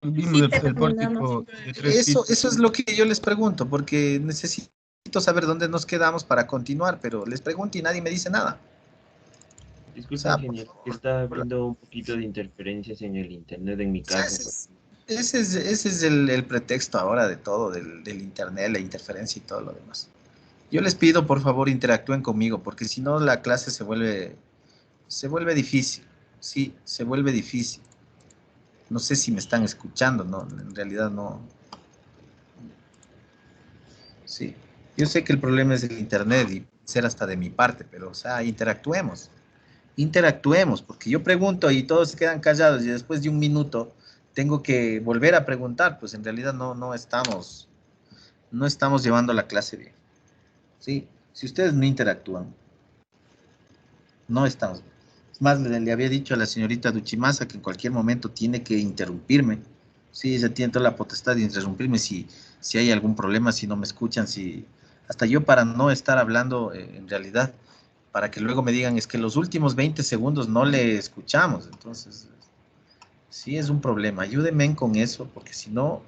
Vimos Sí, el terminamos. pórtico de tres pisos. Eso es lo que yo les pregunto, porque necesito saber dónde nos quedamos para continuar, pero les pregunto y nadie me dice nada. O Disculpe, sea, ingeniero, que está habiendo un poquito de interferencias en el internet en mi sea, casa. ese es el pretexto ahora de todo, del internet, la interferencia y todo lo demás. Yo les pido, por favor, interactúen conmigo, porque si no la clase se vuelve difícil. Sí, se vuelve difícil. No sé si me están escuchando, no, en realidad no. Sí, yo sé que el problema es el internet y ser hasta de mi parte, pero, o sea, interactuemos, interactuemos, porque yo pregunto y todos se quedan callados y después de un minuto tengo que volver a preguntar, pues en realidad no estamos llevando la clase bien, ¿sí? Si ustedes no interactúan, no estamos bien. Es más, le había dicho a la señorita Duchimasa que en cualquier momento tiene que interrumpirme, sí, ella tiene toda la potestad de interrumpirme si hay algún problema, si no me escuchan, si hasta yo para no estar hablando en realidad, para que luego me digan es que los últimos 20 segundos no le escuchamos, entonces sí es un problema, ayúdenme con eso, porque si no,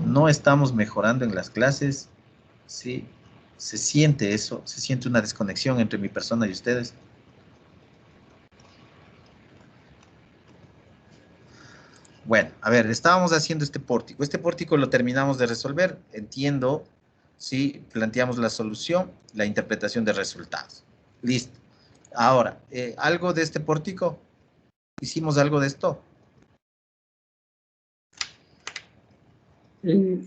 no estamos mejorando en las clases, sí, se siente eso, se siente una desconexión entre mi persona y ustedes. Bueno, a ver, estábamos haciendo este pórtico. Este pórtico lo terminamos de resolver. Entiendo si planteamos la solución, la interpretación de resultados. Listo. Ahora, ¿algo de este pórtico? ¿Hicimos algo de esto?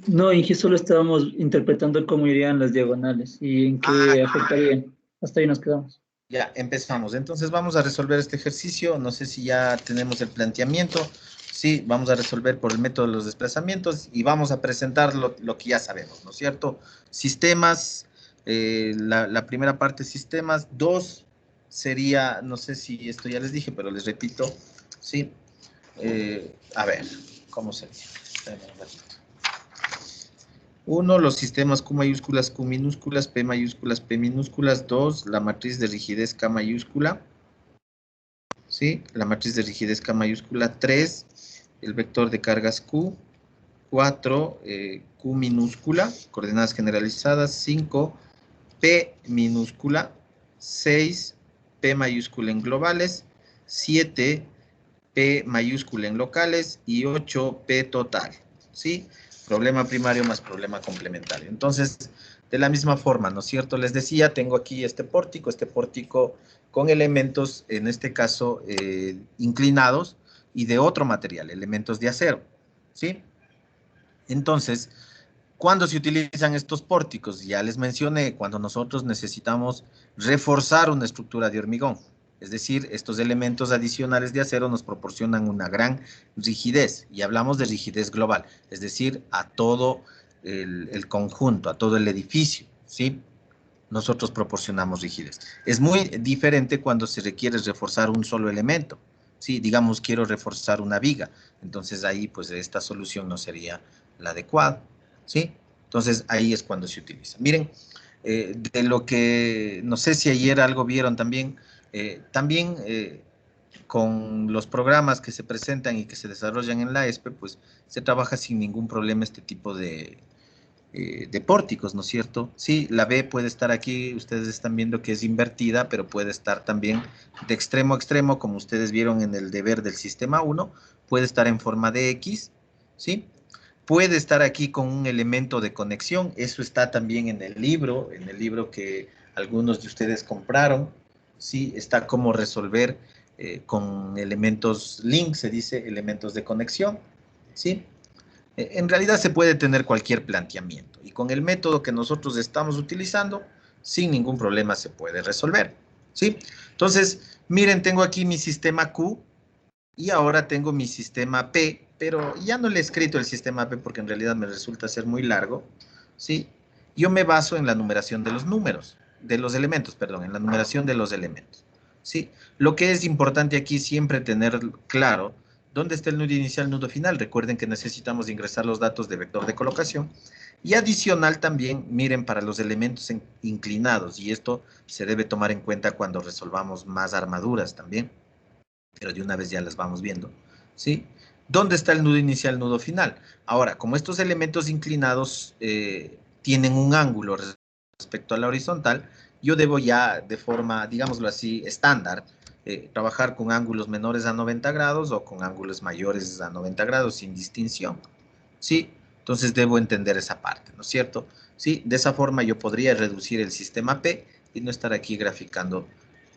No, Inge, solo estábamos interpretando cómo irían las diagonales y en Ah, qué afectarían. Hasta ahí nos quedamos. ya, empezamos. Entonces vamos a resolver este ejercicio. No sé si ya tenemos el planteamiento. Sí, vamos a resolver por el método de los desplazamientos y vamos a presentar lo que ya sabemos, ¿no es cierto? Sistemas, la primera parte sistemas. Dos sería, no sé si esto ya les dije, pero les repito. Sí, a ver, ¿cómo sería? Espérame un ratito. Uno, los sistemas Q mayúsculas, Q minúsculas, P mayúsculas, P minúsculas. Dos, la matriz de rigidez K mayúscula. ¿Sí? La matriz de rigidez K mayúscula. Tres, el vector de cargas Q. Cuatro, Q minúscula, coordenadas generalizadas. Cinco, P minúscula. Seis, P mayúscula en globales. Siete, P mayúscula en locales. Y ocho, P total. ¿Sí? Problema primario más problema complementario. Entonces, de la misma forma, ¿no es cierto? Les decía, tengo aquí este pórtico con elementos, en este caso, inclinados y de otro material, elementos de acero, ¿sí? Entonces, ¿cuándo se utilizan estos pórticos? Ya les mencioné, cuando nosotros necesitamos reforzar una estructura de hormigón. Es decir, estos elementos adicionales de acero nos proporcionan una gran rigidez, y hablamos de rigidez global, es decir, a todo el conjunto, a todo el edificio, ¿sí? Nosotros proporcionamos rigidez. Es muy diferente cuando se requiere reforzar un solo elemento. Sí, digamos, quiero reforzar una viga. Entonces ahí, pues, esta solución no sería la adecuada. ¿Sí? Entonces ahí es cuando se utiliza. Miren, de lo que, no sé si ayer algo vieron también, con los programas que se presentan y que se desarrollan en la ESPE, pues se trabaja sin ningún problema este tipo de pórticos, ¿no es cierto? Sí, la B puede estar aquí, ustedes están viendo que es invertida, pero puede estar también de extremo a extremo, como ustedes vieron en el deber del sistema uno, puede estar en forma de X, ¿sí? Puede estar aquí con un elemento de conexión, eso está también en el libro que algunos de ustedes compraron, ¿sí? Está cómo resolver con elementos link, se dice elementos de conexión, ¿sí? En realidad se puede tener cualquier planteamiento y con el método que nosotros estamos utilizando, sin ningún problema se puede resolver, ¿sí? Entonces, miren, tengo aquí mi sistema Q y ahora tengo mi sistema P, pero ya no le he escrito el sistema P porque en realidad me resulta ser muy largo, ¿sí? Yo me baso en la numeración de los números, de los elementos, perdón, en la numeración de los elementos, ¿sí? Lo que es importante aquí siempre tener claro dónde está el nudo inicial, nudo final. Recuerden que necesitamos ingresar los datos de vector de colocación. Y adicional también, miren, para los elementos inclinados, y esto se debe tomar en cuenta cuando resolvamos más armaduras también, pero de una vez ya las vamos viendo. ¿sí? ¿Dónde está el nudo inicial, nudo final? Ahora, como estos elementos inclinados tienen un ángulo respecto a la horizontal, yo debo ya de forma, digámoslo así, estándar, trabajar con ángulos menores a 90 grados o con ángulos mayores a 90 grados sin distinción, ¿sí? Entonces debo entender esa parte, ¿no es cierto? ¿Sí? De esa forma yo podría reducir el sistema P y no estar aquí graficando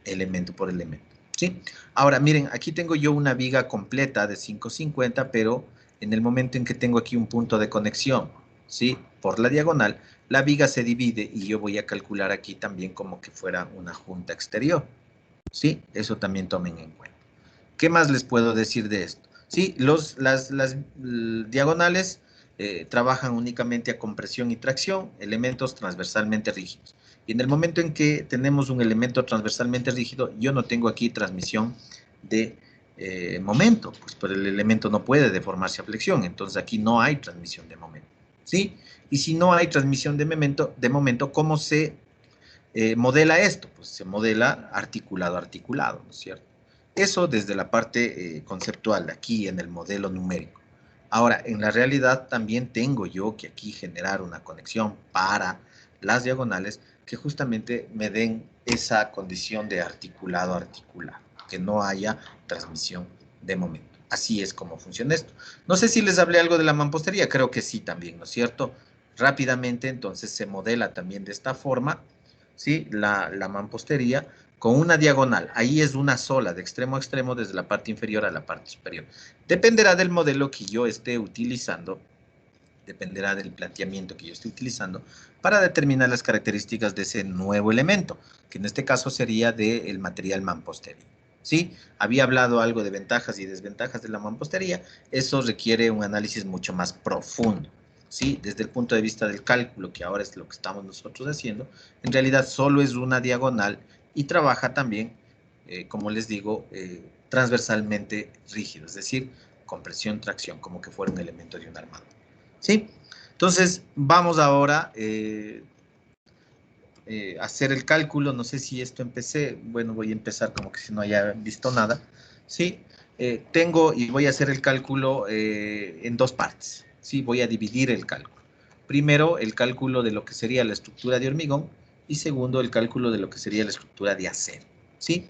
elemento por elemento, ¿sí? Ahora, miren, aquí tengo yo una viga completa de 550, pero en el momento en que tengo aquí un punto de conexión, ¿sí? Por la diagonal, la viga se divide y yo voy a calcular aquí también como que fuera una junta exterior, ¿sí? Eso también tomen en cuenta. ¿Qué más les puedo decir de esto? Sí, las diagonales trabajan únicamente a compresión y tracción, elementos transversalmente rígidos. Y en el momento en que tenemos un elemento transversalmente rígido, yo no tengo aquí transmisión de momento, pues pero el elemento no puede deformarse a flexión, entonces aquí no hay transmisión de momento, ¿sí? Y si no hay transmisión de momento, ¿cómo se modela esto? Pues se modela articulado a articulado, ¿no es cierto? Eso desde la parte conceptual, aquí en el modelo numérico. Ahora, en la realidad también tengo yo que aquí generar una conexión para las diagonales que justamente me den esa condición de articulado a articulado, que no haya transmisión de momento. Así es como funciona esto. No sé si les hablé algo de la mampostería, creo que sí también, ¿no es cierto? Rápidamente, entonces, se modela también de esta forma, ¿sí? La mampostería con una diagonal. Ahí es una sola, de extremo a extremo, desde la parte inferior a la parte superior. Dependerá del modelo que yo esté utilizando, dependerá del planteamiento que yo esté utilizando, para determinar las características de ese nuevo elemento, que en este caso sería del material mampostería. ¿Sí? Había hablado algo de ventajas y desventajas de la mampostería, eso requiere un análisis mucho más profundo. ¿Sí? Desde el punto de vista del cálculo, que ahora es lo que estamos nosotros haciendo, en realidad solo es una diagonal y trabaja también, como les digo, transversalmente rígido, es decir, compresión, tracción, como que fuera un elemento de un armado. ¿Sí? Entonces, vamos ahora a hacer el cálculo. No sé si esto empecé. Bueno, voy a empezar como que si no haya visto nada. ¿Sí? Tengo y voy a hacer el cálculo en dos partes. ¿Sí? Voy a dividir el cálculo. Primero, el cálculo de lo que sería la estructura de hormigón y segundo, el cálculo de lo que sería la estructura de acero. ¿Sí?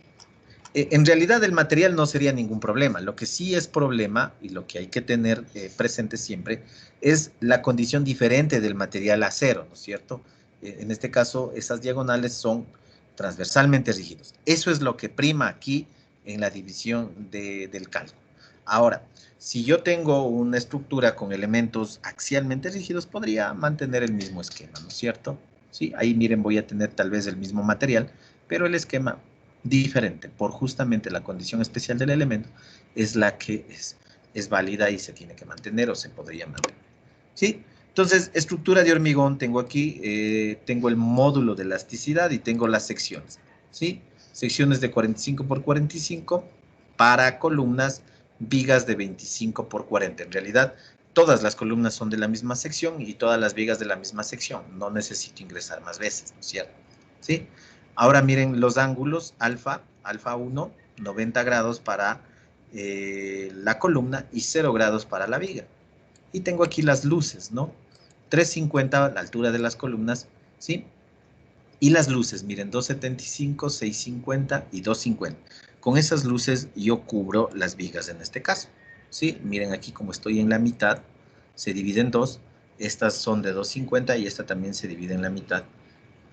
En realidad el material no sería ningún problema. Lo que sí es problema y lo que hay que tener presente siempre es la condición diferente del material acero, ¿no es cierto? En este caso, esas diagonales son transversalmente rígidos. Eso es lo que prima aquí en la división del cálculo. Ahora, si yo tengo una estructura con elementos axialmente rígidos, podría mantener el mismo esquema, ¿no es cierto? Sí, ahí miren, voy a tener tal vez el mismo material, pero el esquema diferente por justamente la condición especial del elemento es la que es válida y se tiene que mantener o se podría mantener. ¿Sí? Entonces, estructura de hormigón tengo aquí, tengo el módulo de elasticidad y tengo las secciones. ¿Sí? Secciones de 45 por 45 para columnas, vigas de 25 por 40. En realidad, todas las columnas son de la misma sección y todas las vigas de la misma sección. No necesito ingresar más veces, ¿no es cierto? ¿Sí? Ahora miren los ángulos, alfa 1, 90 grados para la columna y 0 grados para la viga. Y tengo aquí las luces, ¿no? 350 a la altura de las columnas, ¿sí? Y las luces, miren, 275, 650 y 250. Con esas luces yo cubro las vigas en este caso, ¿sí? Miren aquí como estoy en la mitad, se divide en dos. Estas son de 250 y esta también se divide en la mitad.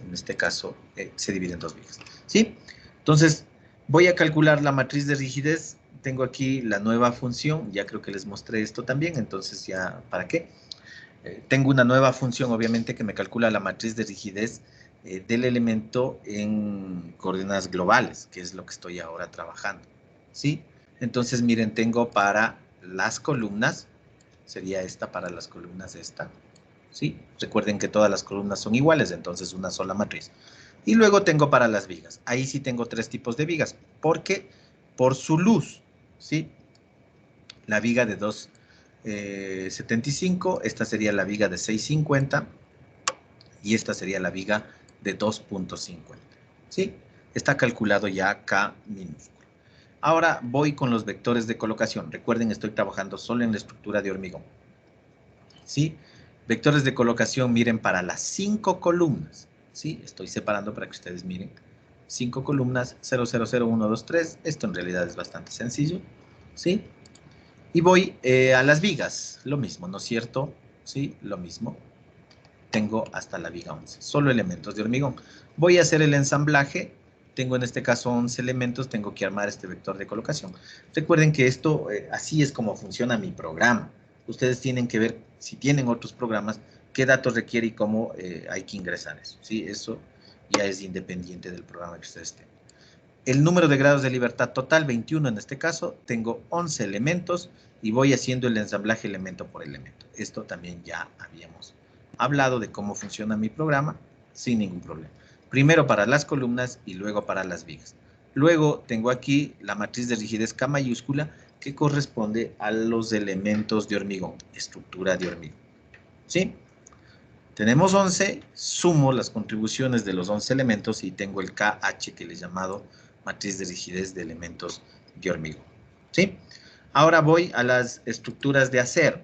En este caso, se divide en dos vigas, ¿sí? Entonces, voy a calcular la matriz de rigidez. Tengo aquí la nueva función, ya creo que les mostré esto también, entonces ya, ¿para qué? Tengo una nueva función, obviamente, que me calcula la matriz de rigidez del elemento en coordenadas globales, que es lo que estoy ahora trabajando, ¿sí? Entonces, miren, tengo para las columnas, sería esta para las columnas esta, ¿sí? Recuerden que todas las columnas son iguales, entonces una sola matriz. Y luego tengo para las vigas. Ahí sí tengo tres tipos de vigas, porque por su luz, ¿sí? La viga de 2,75, esta sería la viga de 6,50 y esta sería la viga de 2,50, ¿sí? Está calculado ya K minúsculo. Ahora voy con los vectores de colocación. Recuerden, estoy trabajando solo en la estructura de hormigón. ¿Sí? Vectores de colocación, miren, para las 5 columnas. ¿Sí? Estoy separando para que ustedes miren. 5 columnas, 0, 0, 0, 1, 2, 3. Esto en realidad es bastante sencillo. ¿Sí? Y voy a las vigas. Lo mismo, ¿no es cierto? ¿Sí? Lo mismo. Tengo hasta la viga 11. Solo elementos de hormigón. Voy a hacer el ensamblaje. Tengo en este caso 11 elementos. Tengo que armar este vector de colocación. Recuerden que esto, así es como funciona mi programa. Ustedes tienen que ver, si tienen otros programas, qué datos requiere y cómo hay que ingresar eso. ¿Sí? Eso ya es independiente del programa que ustedes tengan. El número de grados de libertad total, 21 en este caso. Tengo 11 elementos y voy haciendo el ensamblaje elemento por elemento. Esto también ya habíamos hablado de cómo funciona mi programa sin ningún problema. Primero para las columnas y luego para las vigas. Luego tengo aquí la matriz de rigidez K mayúscula que corresponde a los elementos de hormigón, estructura de hormigón. ¿Sí? Tenemos 11, sumo las contribuciones de los 11 elementos y tengo el KH que le he llamado matriz de rigidez de elementos de hormigón. ¿Sí? Ahora voy a las estructuras de acero.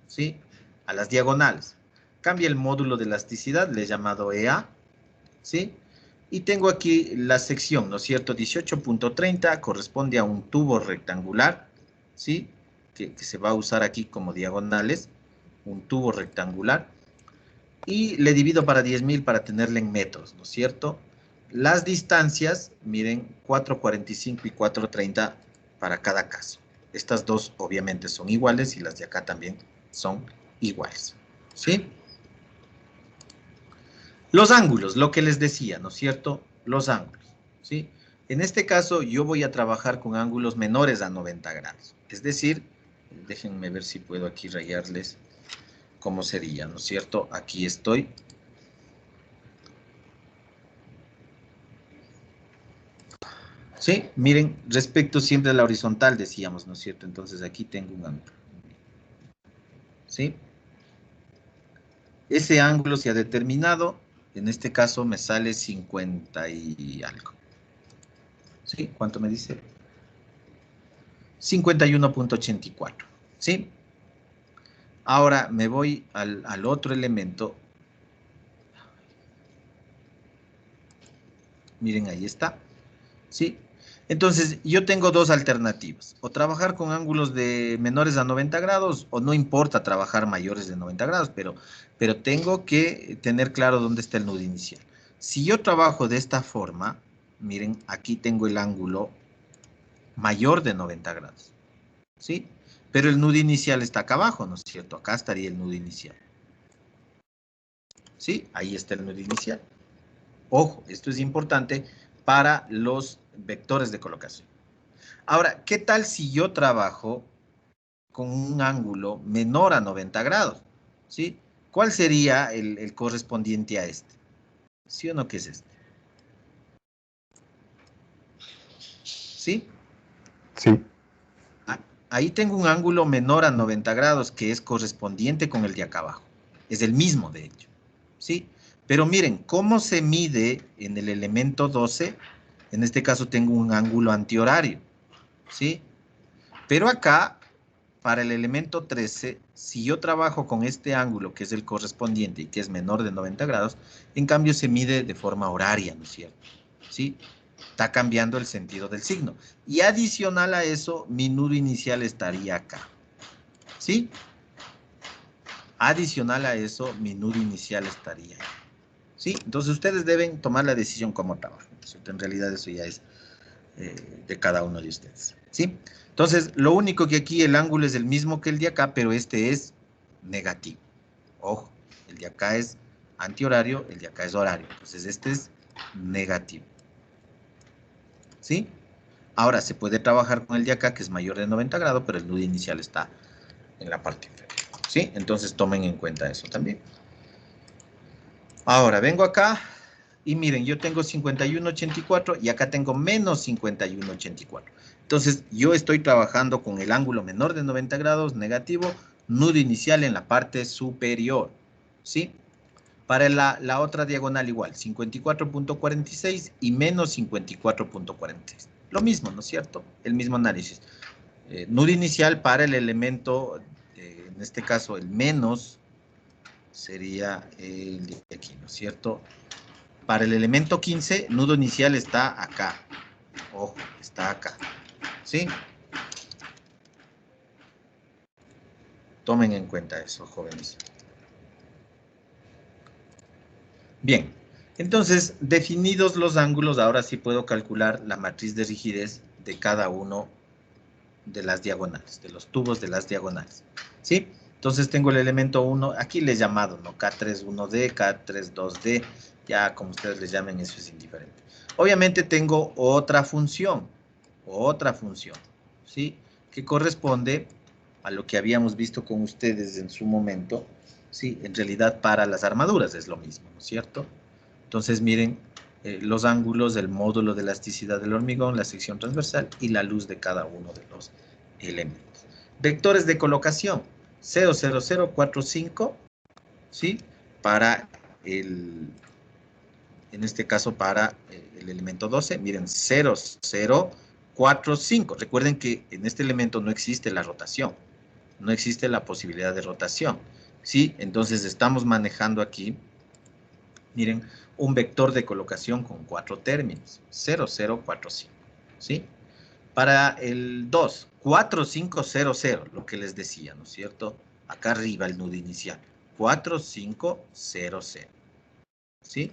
¿Sí? A las diagonales. Cambia el módulo de elasticidad, le he llamado EA. ¿Sí? Y tengo aquí la sección, ¿no es cierto? 18.30 corresponde a un tubo rectangular. ¿Sí? Que se va a usar aquí como diagonales. Un tubo rectangular. Y le divido para 10.000 para tenerle en metros, ¿no es cierto? Las distancias, miren, 4.45 y 4.30 para cada caso. Estas dos obviamente son iguales y las de acá también son iguales, ¿sí? Los ángulos, lo que les decía, ¿no es cierto? Los ángulos, ¿sí? En este caso yo voy a trabajar con ángulos menores a 90 grados. Es decir, déjenme ver si puedo aquí rayarles cómo sería, ¿no es cierto? Aquí estoy. Sí, miren, respecto siempre a la horizontal decíamos, ¿no es cierto? Entonces aquí tengo un ángulo. ¿Sí? Ese ángulo se ha determinado, en este caso me sale 50 y algo. ¿Sí? ¿Cuánto me dice? 51.84. ¿Sí? Ahora me voy al otro elemento. Miren, ahí está. ¿Sí? Entonces, yo tengo dos alternativas. O trabajar con ángulos de menores a 90 grados, o no importa trabajar mayores de 90 grados, pero tengo que tener claro dónde está el nudo inicial. Si yo trabajo de esta forma, miren, aquí tengo el ángulo mayor de 90 grados. ¿Sí? Pero el nudo inicial está acá abajo, ¿no es cierto? Acá estaría el nudo inicial. ¿Sí? Ahí está el nudo inicial. Ojo, esto es importante para los vectores de colocación. Ahora, ¿qué tal si yo trabajo con un ángulo menor a 90 grados? ¿Sí? ¿Cuál sería el correspondiente a este? ¿Sí o no? ¿Qué es este? ¿Sí? Sí. Ahí tengo un ángulo menor a 90 grados que es correspondiente con el de acá abajo. Es el mismo, de hecho. ¿Sí? Pero miren, ¿cómo se mide en el elemento 12? En este caso tengo un ángulo antihorario. ¿Sí? Pero acá, para el elemento 13, si yo trabajo con este ángulo, que es el correspondiente y que es menor de 90 grados, en cambio se mide de forma horaria, ¿no es cierto? ¿Sí? Está cambiando el sentido del signo. Y adicional a eso, mi nudo inicial estaría acá. ¿Sí? Adicional a eso, mi nudo inicial estaría ahí. ¿Sí? Entonces ustedes deben tomar la decisión cómo trabajan. En realidad eso ya es de cada uno de ustedes. ¿Sí? Entonces, lo único que aquí el ángulo es el mismo que el de acá, pero este es negativo. Ojo, el de acá es antihorario, el de acá es horario. Entonces, este es negativo. ¿Sí? Ahora, se puede trabajar con el de acá, que es mayor de 90 grados, pero el nudo inicial está en la parte inferior. ¿Sí? Entonces, tomen en cuenta eso también. Ahora, vengo acá y miren, yo tengo 51.84 y acá tengo menos 51.84. Entonces, yo estoy trabajando con el ángulo menor de 90 grados, negativo, nudo inicial en la parte superior. ¿Sí? Para la otra diagonal igual, 54.46 y menos 54.46. Lo mismo, ¿no es cierto? El mismo análisis. Nudo inicial para el elemento, en este caso el menos, sería el de aquí, ¿no es cierto? Para el elemento 15, nudo inicial está acá. Ojo, está acá. ¿Sí? Tomen en cuenta eso, jóvenes. Bien, entonces, definidos los ángulos, ahora sí puedo calcular la matriz de rigidez de cada uno de las diagonales, de los tubos de las diagonales. ¿Sí? Entonces tengo el elemento 1, aquí le he llamado, ¿no? K31D, K32D, ya como ustedes le llamen, eso es indiferente. Obviamente tengo otra función, ¿sí? Que corresponde a lo que habíamos visto con ustedes en su momento, ¿sí? En realidad para las armaduras es lo mismo, ¿no es cierto? Entonces miren los ángulos del módulo de elasticidad del hormigón, la sección transversal y la luz de cada uno de los elementos. Vectores de colocación, 0, 0, 0, 4, 5, ¿sí? Para el, en este caso para el elemento 12, miren, 0, 0, 4, 5. Recuerden que en este elemento no existe la rotación, no existe la posibilidad de rotación, ¿sí? Entonces estamos manejando aquí, miren, un vector de colocación con 4 términos, 0, 0, 4, 5, ¿sí? Para el 2, 4, 5, 0, 0, lo que les decía, ¿no es cierto? Acá arriba el nudo inicial, 4, 5, 0, 0, ¿sí?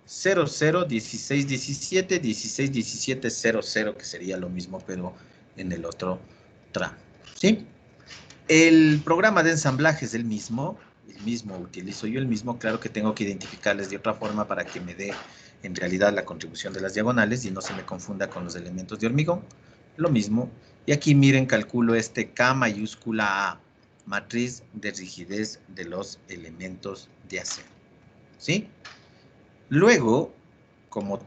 0, 0, 16, 17, 16, 17, 0, 0, que sería lo mismo, pero en el otro tramo, ¿sí? El programa de ensamblaje es el mismo, utilizo yo el mismo, claro que tengo que identificarles de otra forma para que me dé en realidad la contribución de las diagonales y no se me confunda con los elementos de hormigón, lo mismo. Y aquí miren, calculo este K mayúscula A, matriz de rigidez de los elementos de acero, ¿sí? Luego, como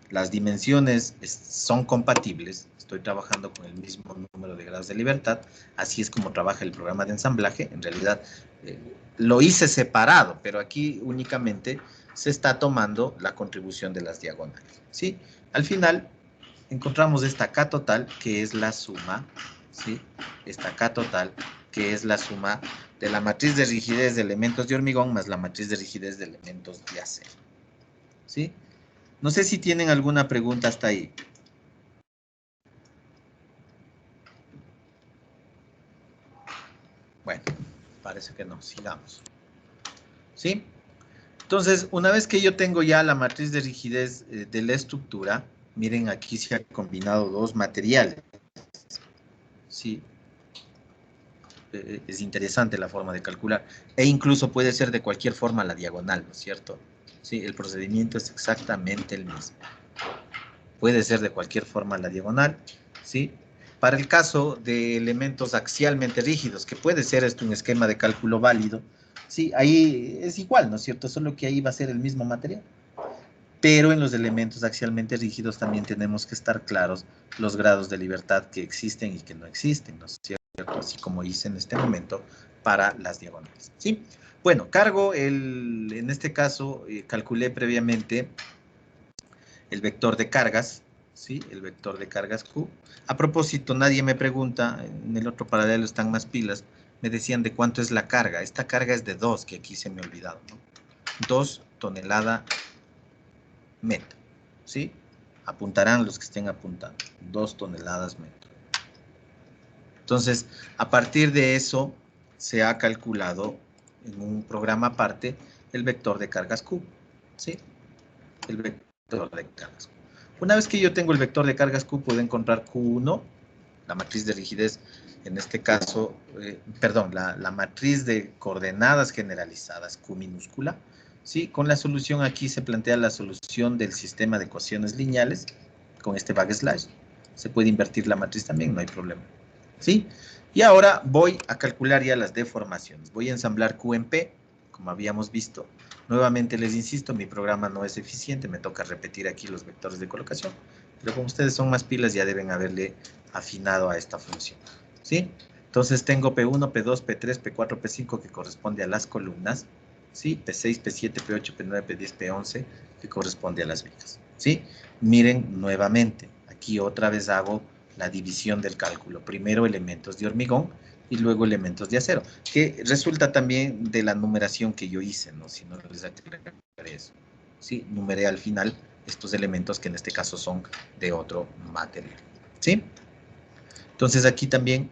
las dimensiones son compatibles, estoy trabajando con el mismo número de grados de libertad, así es como trabaja el programa de ensamblaje. En realidad lo hice separado, pero aquí únicamente se está tomando la contribución de las diagonales, ¿sí? Al final encontramos esta K total, que es la suma, ¿sí? Esta K total, que es la suma de la matriz de rigidez de elementos de hormigón más la matriz de rigidez de elementos de acero, ¿sí? No sé si tienen alguna pregunta hasta ahí. Bueno, parece que no. Sigamos. ¿Sí? Entonces, una vez que yo tengo ya la matriz de rigidez de la estructura, miren, aquí se ha combinado dos materiales. Sí. Es interesante la forma de calcular. E incluso puede ser de cualquier forma la diagonal, ¿no es cierto? Sí, el procedimiento es exactamente el mismo. Puede ser de cualquier forma la diagonal, ¿sí? Para el caso de elementos axialmente rígidos, que puede ser esto un esquema de cálculo válido, sí, ahí es igual, ¿no es cierto? Solo que ahí va a ser el mismo material. Pero en los elementos axialmente rígidos también tenemos que estar claros los grados de libertad que existen y que no existen, ¿no es cierto? Así como hice en este momento para las diagonales, ¿sí? Bueno, cargo en este caso, calculé previamente el vector de cargas, ¿sí? El vector de cargas Q. A propósito, nadie me pregunta, en el otro paralelo están más pilas, me decían de cuánto es la carga. Esta carga es de 2, que aquí se me ha olvidado, ¿no? 2 toneladas metro, ¿sí? Apuntarán los que estén apuntando, 2 toneladas metro. Entonces, a partir de eso, se ha calculado en un programa aparte el vector de cargas Q, ¿sí? El vector de cargas Q. Una vez que yo tengo el vector de cargas Q, puedo encontrar Q1, la matriz de rigidez, en este caso, perdón, la matriz de coordenadas generalizadas, Q minúscula, ¿sí? Con la solución aquí se plantea la solución del sistema de ecuaciones lineales, con este backslash. Se puede invertir la matriz también, no hay problema, ¿sí? Y ahora voy a calcular ya las deformaciones. Voy a ensamblar Q en P, como habíamos visto. Nuevamente les insisto, mi programa no es eficiente, me toca repetir aquí los vectores de colocación, pero como ustedes son más pilas ya deben haberle afinado a esta función, ¿sí? Entonces tengo P1, P2, P3, P4, P5 que corresponde a las columnas, ¿sí? P6, P7, P8, P9, P10, P11 que corresponde a las vigas, ¿sí? Miren nuevamente, aquí otra vez hago la división del cálculo. Primero elementos de hormigón y luego elementos de acero, que resulta también de la numeración que yo hice, ¿no? Si no les aclaré eso. Sí, numeré al final estos elementos que en este caso son de otro material. ¿Sí? Entonces aquí también,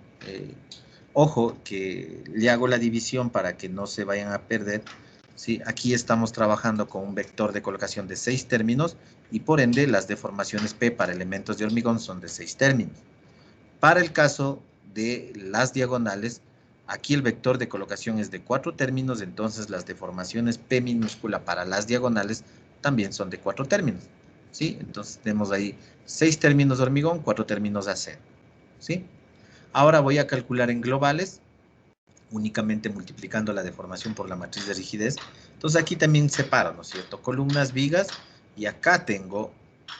ojo, que le hago la división para que no se vayan a perder. ¿Sí? Aquí estamos trabajando con un vector de colocación de 6 términos y por ende las deformaciones P para elementos de hormigón son de 6 términos. Para el caso de las diagonales, aquí el vector de colocación es de 4 términos, entonces las deformaciones P minúscula para las diagonales también son de 4 términos. ¿Sí? Entonces tenemos ahí 6 términos de hormigón, 4 términos de acero. ¿Sí? Ahora voy a calcular en globales, únicamente multiplicando la deformación por la matriz de rigidez. Entonces aquí también separo, ¿no es cierto? Columnas, vigas, y acá tengo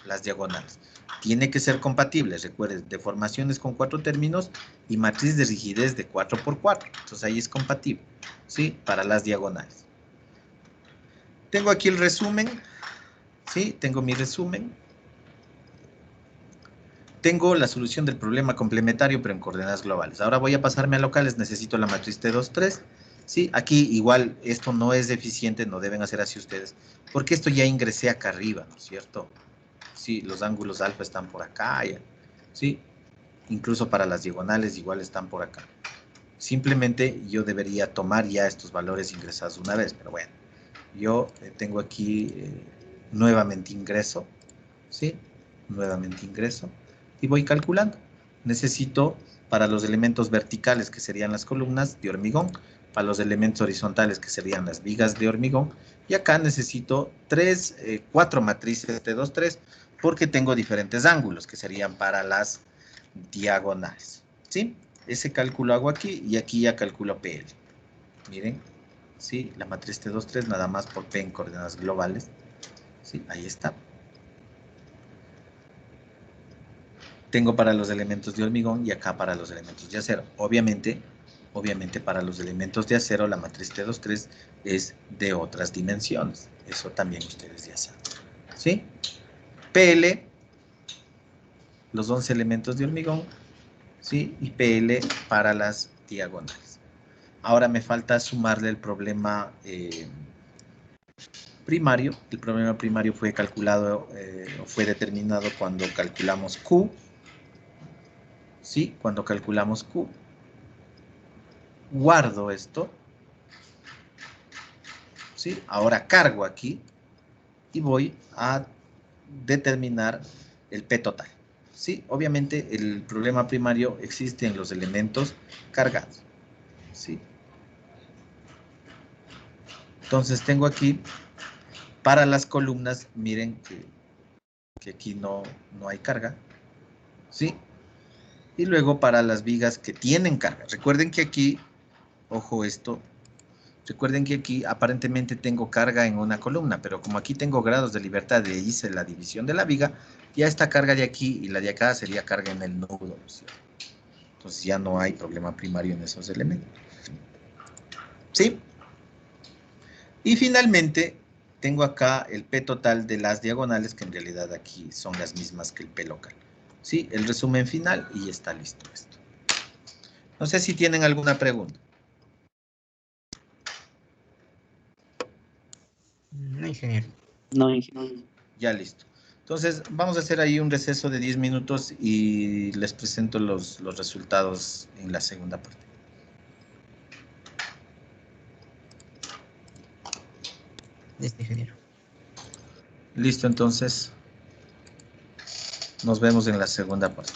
las diagonales. Tiene que ser compatible, recuerden, deformaciones con 4 términos y matriz de rigidez de 4 por 4. Entonces ahí es compatible, ¿sí? Para las diagonales. Tengo aquí el resumen, ¿sí? Tengo mi resumen. Tengo la solución del problema complementario, pero en coordenadas globales. Ahora voy a pasarme a locales, necesito la matriz T23. Sí, aquí igual esto no es deficiente, no deben hacer así ustedes, porque esto ya ingresé acá arriba, ¿no es cierto? Sí, los ángulos alfa están por acá, ya. Sí, incluso para las diagonales igual están por acá. Simplemente yo debería tomar ya estos valores ingresados una vez, pero bueno, yo tengo aquí nuevamente ingreso, ¿sí? Nuevamente ingreso y voy calculando. Necesito para los elementos verticales, que serían las columnas de hormigón, para los elementos horizontales, que serían las vigas de hormigón, y acá necesito 4 matrices T23, porque tengo diferentes ángulos, que serían para las diagonales, ¿sí? Ese cálculo hago aquí, y aquí ya calculo PL. Miren, ¿sí? La matriz T23 nada más por P en coordenadas globales, ¿sí? Ahí está. Tengo para los elementos de hormigón y acá para los elementos de acero. Obviamente para los elementos de acero la matriz T23 es de otras dimensiones. Eso también ustedes ya saben. ¿Sí? PL, los 11 elementos de hormigón, ¿sí? Y PL para las diagonales. Ahora me falta sumarle el problema primario. El problema primario fue calculado, fue determinado cuando calculamos Q. ¿Sí? Cuando calculamos Q. Guardo esto, ¿sí? Ahora cargo aquí y voy a determinar el P total, ¿sí? Obviamente el problema primario existe en los elementos cargados, ¿sí? Entonces tengo aquí, para las columnas, miren que aquí no hay carga, ¿sí? Y luego para las vigas que tienen carga. Recuerden que aquí, ojo esto, recuerden que aquí aparentemente tengo carga en una columna, pero como aquí tengo grados de libertad y hice la división de la viga, ya esta carga de aquí y la de acá sería carga en el nudo, ¿sí? Entonces ya no hay problema primario en esos elementos. ¿Sí? Y finalmente tengo acá el P total de las diagonales, que en realidad aquí son las mismas que el P local. ¿Sí? El resumen final y está listo esto. No sé si tienen alguna pregunta. No, ingeniero. No, ingeniero. Ya listo. Entonces, vamos a hacer ahí un receso de 10 minutos y les presento los resultados en la segunda parte. Listo, ingeniero. Listo, entonces. Nos vemos en la segunda parte.